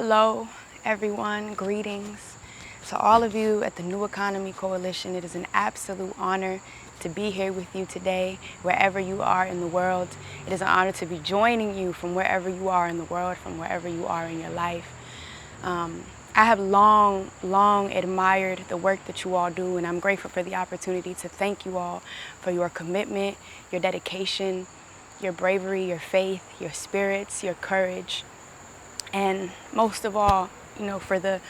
Hello, everyone. Greetings. To all of you at the New Economy Coalition, it is an absolute honor to be here with you today, wherever you are in the world. It is an honor to be joining you from wherever you are in the world, from wherever you are in your life. I have long admired the work that you all do, and I'm grateful for the opportunity to thank you all for your commitment, your dedication, your bravery, your faith, your spirits, your courage, and most of all, for the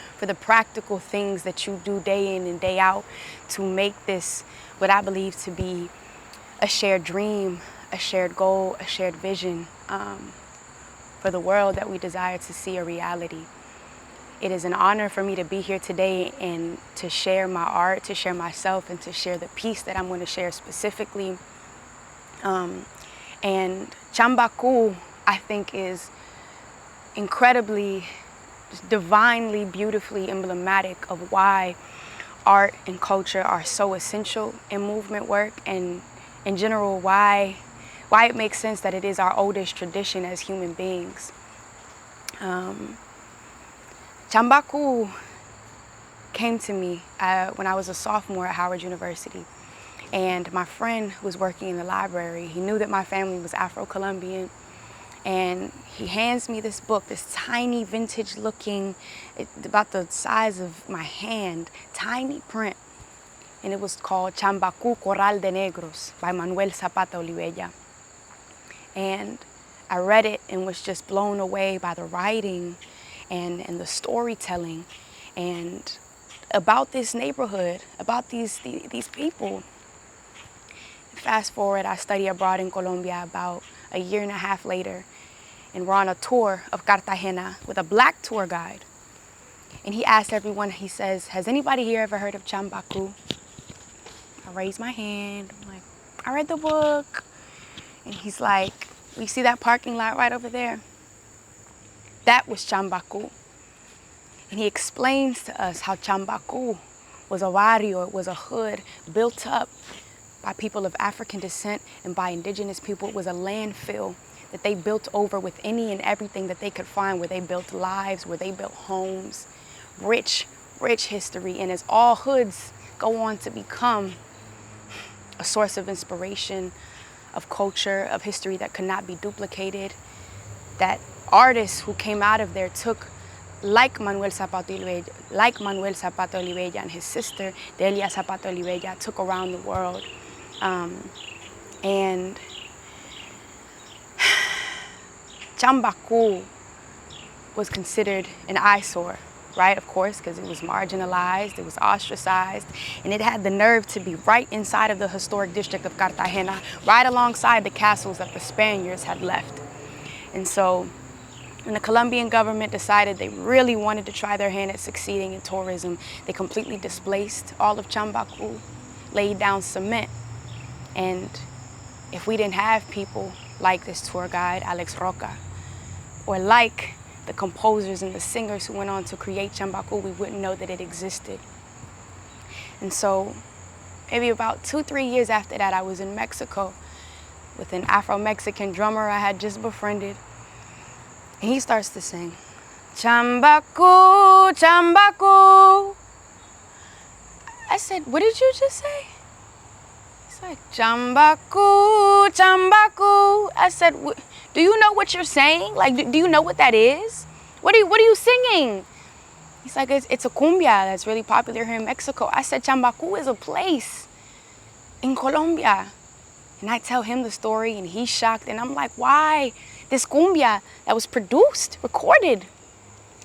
practical things that you do day in and day out to make this what I believe to be a shared dream, a shared goal, a shared vision for the world that we desire to see a reality. It is an honor for me to be here today and to share my art, to share myself, and to share the piece that I'm going to share specifically. And Chambacú, I think, is incredibly, divinely, beautifully emblematic of why art and culture are so essential in movement work, and in general why it makes sense that it is our oldest tradition as human beings. Chambacú came to me when I was a sophomore at Howard University, and my friend who was working in the library, he knew that my family was Afro-Colombian, and he hands me this book, this tiny vintage looking, about the size of my hand, tiny print. And it was called Chambacú Corral de Negros by Manuel Zapata Olivella. And I read it and was just blown away by the writing and the storytelling and about this neighborhood, about these people. Fast forward, I study abroad in Colombia about a year and a half later, and we're on a tour of Cartagena with a black tour guide. And he asked everyone, he says, has anybody here ever heard of Chambacú? I raise my hand, I'm like, I read the book. And he's like, you see that parking lot right over there? That was Chambacú. And he explains to us how Chambacú was a barrio, it was a hood built up by people of African descent and by indigenous people. It was a landfill that they built over with any and everything that they could find, where they built lives, where they built homes. Rich history. And as all hoods go on to become a source of inspiration, of culture, of history that could not be duplicated, that artists who came out of there took, like Manuel Zapata Olivella and his sister, Delia Zapata Olivella, took around the world. And Chambacú was considered an eyesore, right? Of course, because it was marginalized, it was ostracized, and it had the nerve to be right inside of the historic district of Cartagena, right alongside the castles that the Spaniards had left. And so when the Colombian government decided they really wanted to try their hand at succeeding in tourism, they completely displaced all of Chambacú, laid down cement. And if we didn't have people like this tour guide, Alex Roca, or like the composers and the singers who went on to create Chambacú, we wouldn't know that it existed. And so maybe about 2-3 years after that, I was in Mexico with an Afro-Mexican drummer I had just befriended. And he starts to sing, Chambacú, Chambacú. I said, what did you just say? He's like, Chambacú, Chambacú. I said, do you know what you're saying? Like, do you know what that is? What are you singing? He's like, it's a cumbia that's really popular here in Mexico. I said, Chambacú is a place in Colombia. And I tell him the story, and he's shocked. And I'm like, why? This cumbia that was produced, recorded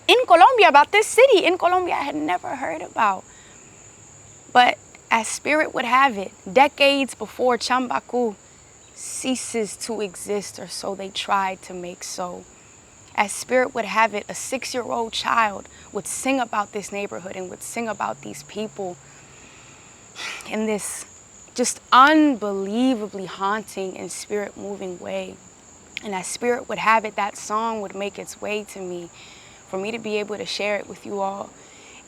in Colombia, about this city in Colombia, I had never heard about. But as spirit would have it, decades before Chambacú ceases to exist, or so they tried to make so. As spirit would have it, a 6-year-old child would sing about this neighborhood and would sing about these people in this just unbelievably haunting and spirit-moving way. And as spirit would have it, that song would make its way to me, for me to be able to share it with you all,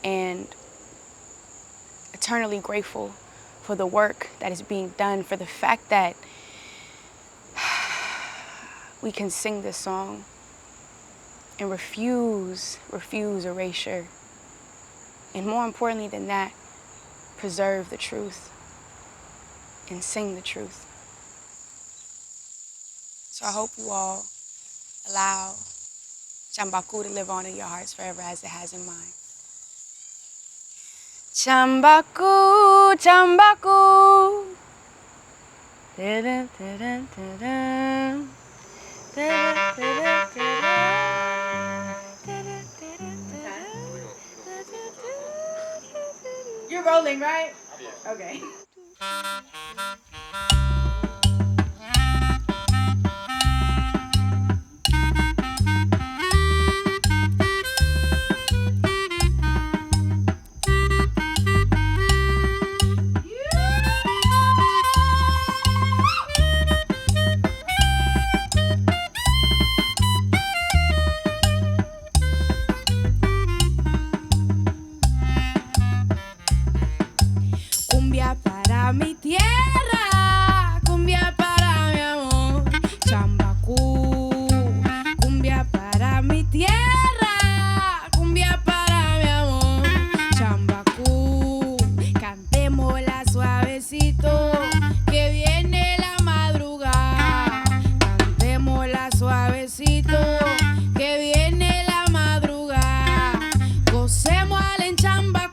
and eternally grateful for the work that is being done, for the fact that we can sing this song. and refuse erasure. And more importantly than that, preserve the truth and sing the truth. So I hope you all allow Chambacú to live on in your hearts forever as it has in mine. Chambacú, Chambacú. Da-da, da-da, da-da. Da-da, da-da, da-da. You're rolling, right? Yeah. Okay. Cumbia para mi tierra, cumbia para mi amor, Chambacú. Cumbia para mi tierra, cumbia para mi amor, Chambacú. Cantémosla suavecito, que viene la madrugada. Cantémosla suavecito, que viene la madrugada. Gocemos en Chambacú.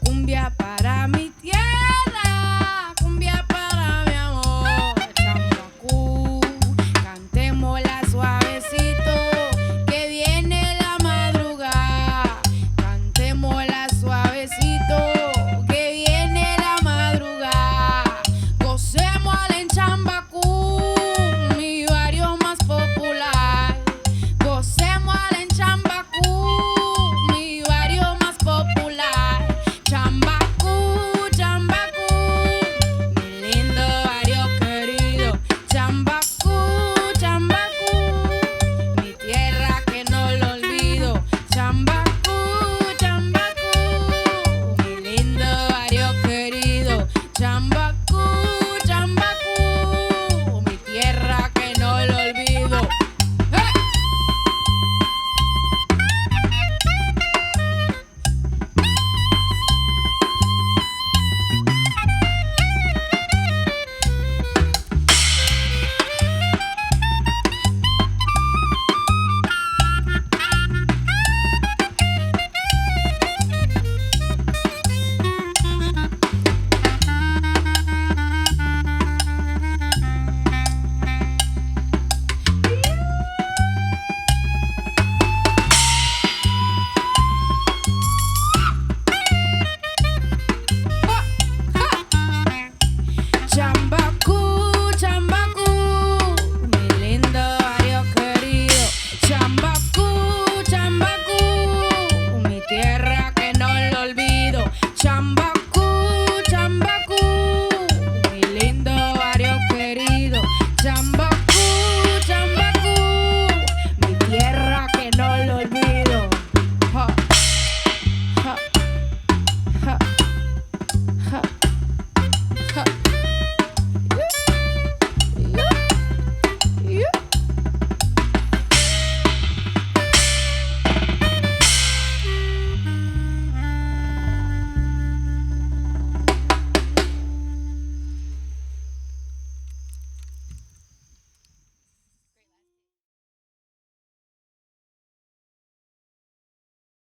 Cumbia para mi